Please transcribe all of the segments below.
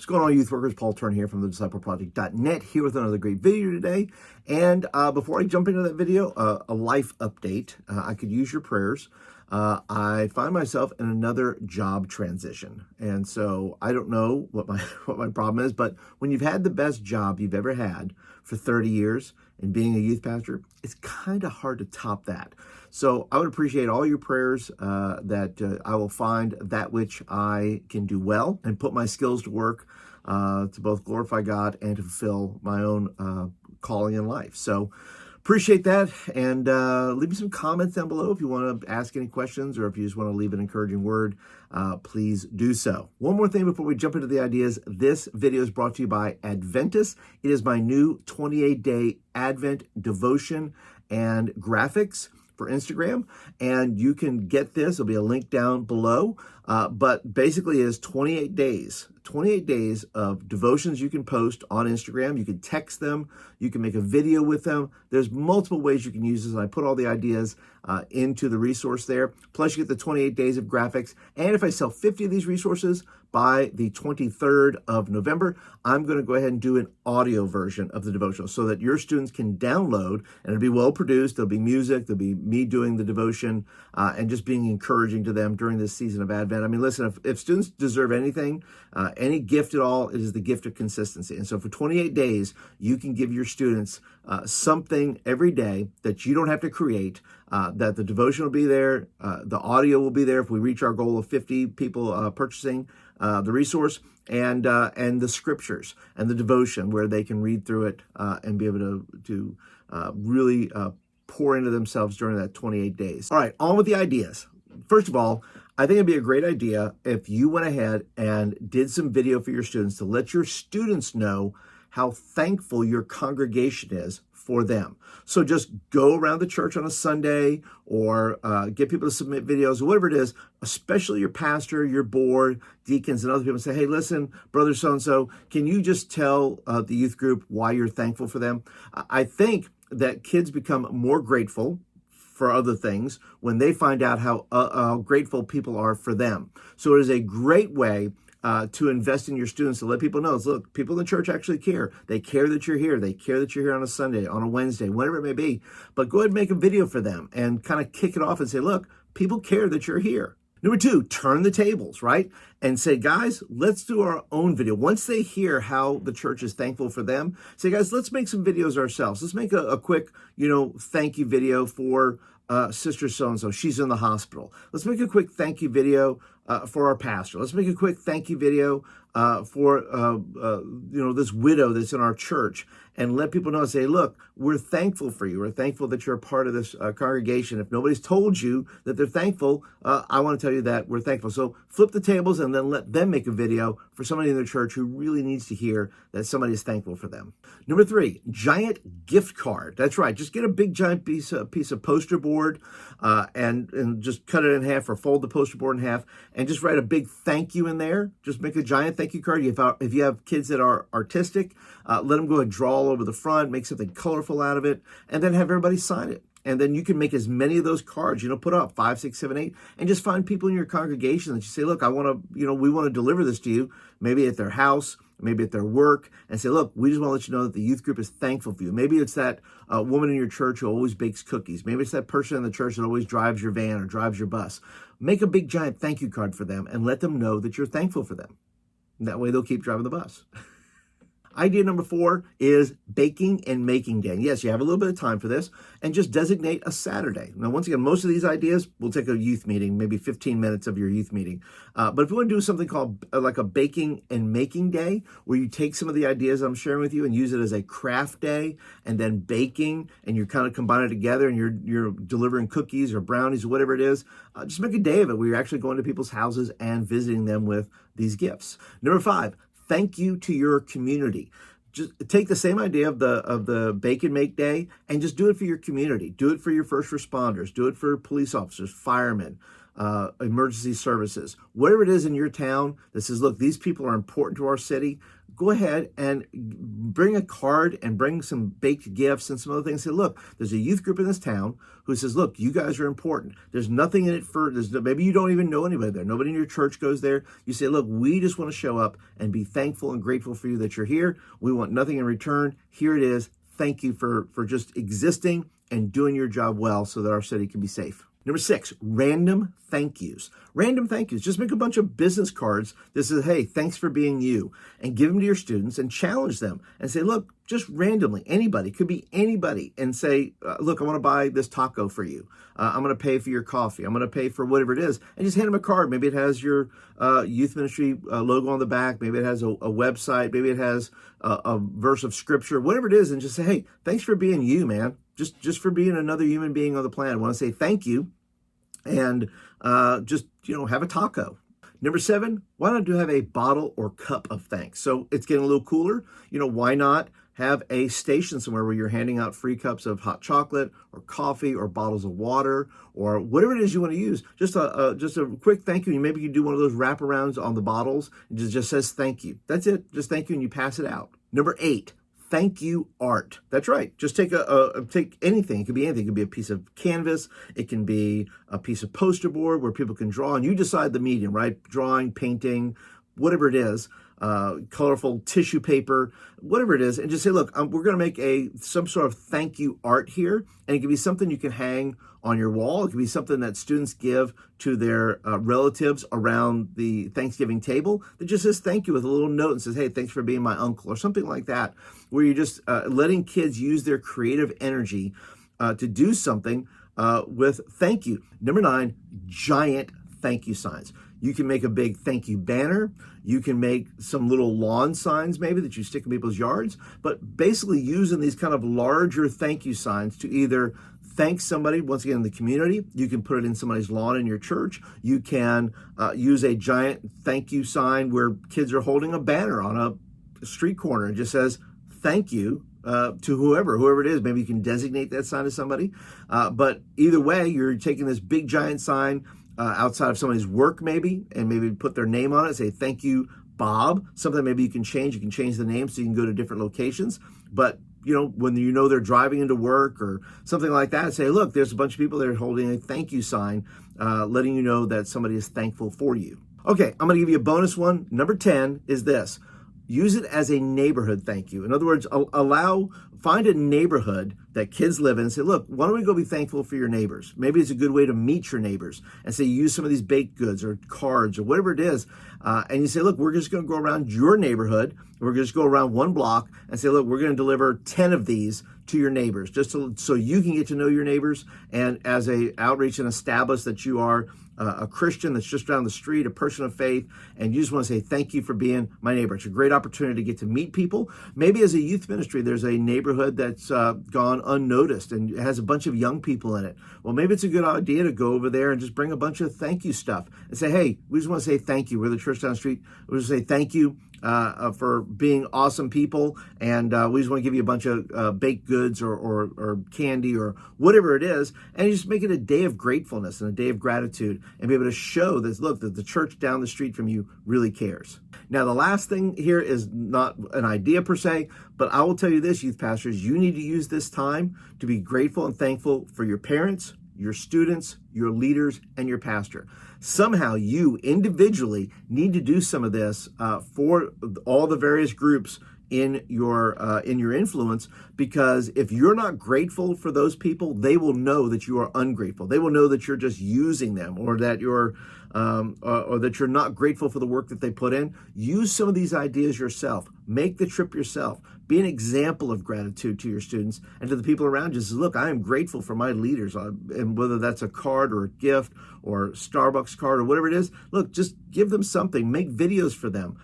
What's going on, youth workers? Paul Turner here from the discipleproject.net, here with another great video today. And before I jump into that video, a life update. I could use your prayers. I find myself in another job transition. And so I don't know what my problem is, but when you've had the best job you've ever had for 30 years and being a youth pastor, it's kind of hard to top that. So I would appreciate all your prayers that I will find that which I can do well and put my skills to work to both glorify God and to fulfill my own calling in life. So appreciate that, and leave me some comments down below if you want to ask any questions or if you just want to leave an encouraging word. Please do so. One more thing before we jump into the ideas. This video is brought to you by Adventus. It is my new 28-day Advent devotion and graphics for Instagram, and you can get this. There'll be a link down below, but basically it is 28 days of devotions you can post on Instagram. You can text them, you can make a video with them. There's multiple ways you can use this, and I put all the ideas into the resource there. Plus you get the 28 days of graphics, and if I sell 50 of these resources by the 23rd of November, I'm going to go ahead and do an audio version of the devotional so that your students can download, and it'll be well produced. There'll be music, there'll be me doing the devotion, and just being encouraging to them during this season of Advent. I mean, listen, if students deserve anything, any gift at all, it is the gift of consistency. And so for 28 days, you can give your students something every day that you don't have to create, that the devotion will be there, the audio will be there if we reach our goal of 50 people purchasing the resource, and the scriptures and the devotion where they can read through it and be able to really pour into themselves during that 28 days. All right, on with the ideas. First of all, I think it'd be a great idea if you went ahead and did some video for your students to let your students know how thankful your congregation is for them. So just go around the church on a Sunday or get people to submit videos, or whatever it is, especially your pastor, your board, deacons, and other people, say, hey, listen, brother so-and-so, can you just tell the youth group why you're thankful for them? I think that kids become more grateful for other things when they find out how grateful people are for them. So it is a great way to invest in your students, to let people know, look, people in the church actually care. They care that you're here. They care that you're here on a Sunday, on a Wednesday, whatever it may be. But go ahead and make a video for them and kind of kick it off and say, look, people care that you're here. Number two, turn the tables, right? And say, guys, let's do our own video. Once they hear how the church is thankful for them, say, guys, let's make some videos ourselves. Let's make a quick, thank you video for Sister so-and-so. She's in the hospital. Let's make a quick thank you video for our pastor. Let's make a quick thank you video for this widow that's in our church, and let people know and say, look, we're thankful for you. We're thankful that you're a part of this congregation. If nobody's told you that they're thankful, I want to tell you that we're thankful. So flip the tables and then let them make a video for somebody in their church who really needs to hear that somebody is thankful for them. Number three, giant gift card. That's right. Just get a big giant piece of poster board and just cut it in half, or fold the poster board in half, and just write a big thank you in there. Just make a giant thank you card. If you have kids that are artistic, let them go and draw all over the front, make something colorful out of it, and then have everybody sign it. And then you can make as many of those cards, put up 5, 6, 7, 8, and just find people in your congregation that you say, look, we want to deliver this to you, maybe at their house, maybe at their work, and say, look, we just want to let you know that the youth group is thankful for you. Maybe it's that woman in your church who always bakes cookies. Maybe it's that person in the church that always drives your van or drives your bus. Make a big giant thank you card for them and let them know that you're thankful for them. And that way they'll keep driving the bus. Idea number 4 is baking and making day. And yes, you have a little bit of time for this, and just designate a Saturday. Now, once again, most of these ideas will take a youth meeting, maybe 15 minutes of your youth meeting. But if you want to do something called like a baking and making day, where you take some of the ideas I'm sharing with you and use it as a craft day, and then baking, and you kind of combine it together, and you're delivering cookies or brownies or whatever it is, just make a day of it where you're actually going to people's houses and visiting them with these gifts. Number 5, thank you to your community. Just take the same idea of the Bake and Make Day and just do it for your community. Do it for your first responders. Do it for police officers, firemen, emergency services, whatever it is in your town that says, look, these people are important to our city. go ahead and bring a card and bring some baked gifts and some other things. Say, look, there's a youth group in this town who says, look, you guys are important. There's nothing in it for, maybe you don't even know anybody there. Nobody in your church goes there. You say, look, we just want to show up and be thankful and grateful for you that you're here. We want nothing in return. Here it is. Thank you for just existing and doing your job well so that our city can be safe. Number 6, random thank yous. Random thank yous. Just make a bunch of business cards that says, hey, thanks for being you, and give them to your students and challenge them and say, look, just randomly, anybody, could be anybody, and say, look, I want to buy this taco for you. I'm going to pay for your coffee. I'm going to pay for whatever it is. And just hand them a card. Maybe it has your youth ministry logo on the back. Maybe it has a website. Maybe it has a verse of scripture, whatever it is. And just say, hey, thanks for being you, man. Just for being another human being on the planet. I want to say thank you, and just, have a taco. Number 7, why not have a bottle or cup of thanks? So it's getting a little cooler. Why not have a station somewhere where you're handing out free cups of hot chocolate or coffee or bottles of water or whatever it is you want to use. Just a quick thank you. Maybe you do one of those wraparounds on the bottles and just says thank you. That's it. Just thank you, and you pass it out. Number 8, thank you art. That's right. Just take take anything. It could be anything. It could be a piece of canvas. It can be a piece of poster board where people can draw, and you decide the medium, right? Drawing, painting, whatever it is, colorful tissue paper, whatever it is, and just say, look, we're going to make some sort of thank you art here, and it can be something you can hang on your wall. It can be something that students give to their relatives around the Thanksgiving table that just says thank you with a little note and says, hey, thanks for being my uncle, or something like that, where you're just letting kids use their creative energy to do something with thank you. Number 9, giant thank you signs. You can make a big thank you banner. You can make some little lawn signs maybe that you stick in people's yards, but basically using these kind of larger thank you signs to either thank somebody, once again, in the community. You can put it in somebody's lawn in your church. You can use a giant thank you sign where kids are holding a banner on a street corner. It just says thank you to whoever it is. Maybe you can designate that sign to somebody. But either way, you're taking this big giant sign outside of somebody's work maybe, and maybe put their name on it, say thank you, Bob. Something maybe you can change the name so you can go to different locations. But when they're driving into work or something like that, say, look, there's a bunch of people that are holding a thank you sign, letting you know that somebody is thankful for you. Okay, I'm going to give you a bonus one. Number 10 is this. Use it as a neighborhood thank you. In other words, find a neighborhood that kids live in and say, look, why don't we go be thankful for your neighbors? Maybe it's a good way to meet your neighbors and say, use some of these baked goods or cards or whatever it is. And you say, look, we're just going to go around your neighborhood. We're going to just go around one block and say, look, we're going to deliver 10 of these to your neighbors, just so you can get to know your neighbors. And as a outreach and establish that you are a Christian that's just down the street, a person of faith, and you just want to say thank you for being my neighbor. It's a great opportunity to get to meet people. Maybe as a youth ministry, there's a neighborhood that's gone unnoticed and has a bunch of young people in it. Well, maybe it's a good idea to go over there and just bring a bunch of thank you stuff and say, hey, we just want to say thank you. We're the church down the street. We just say thank you for being awesome people, and we just want to give you a bunch of baked goods or candy or whatever it is, and you just make it a day of gratefulness and a day of gratitude, and be able to show that, look, that the church down the street from you really cares. Now, the last thing here is not an idea per se, but I will tell you this, youth pastors, you need to use this time to be grateful and thankful for your parents, your students, your leaders, and your pastor. Somehow you individually need to do some of this for all the various groups in your influence, because if you're not grateful for those people, they will know that you are ungrateful. They will know that you're just using them, or that you're not grateful for the work that they put in. Use some of these ideas yourself. Make the trip yourself. Be an example of gratitude to your students and to the people around you. Just look, I am grateful for my leaders, and whether that's a card or a gift or Starbucks card or whatever it is, look, just give them something. Make videos for them.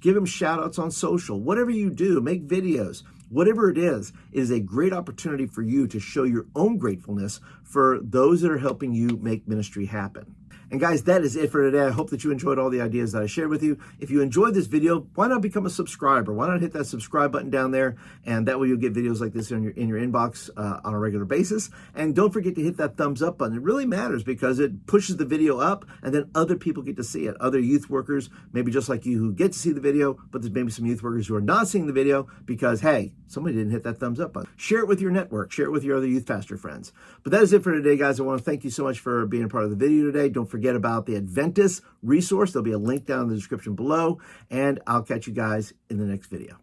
Give them shout outs on social. Whatever you do, make videos. Whatever it is a great opportunity for you to show your own gratefulness for those that are helping you make ministry happen. And guys, that is it for today. I hope that you enjoyed all the ideas that I shared with you. If you enjoyed this video, why not become a subscriber? Why not hit that subscribe button down there? And that way you'll get videos like this in your inbox on a regular basis. And don't forget to hit that thumbs up button. It really matters because it pushes the video up, and then other people get to see it. Other youth workers, maybe just like you, who get to see the video, but there's maybe some youth workers who are not seeing the video because, hey, somebody didn't hit that thumbs up button. Share it with your network. Share it with your other youth pastor friends. But that is it for today, guys. I want to thank you so much for being a part of the video today. Don't forget about the Adventist resource. There'll be a link down in the description below, and I'll catch you guys in the next video.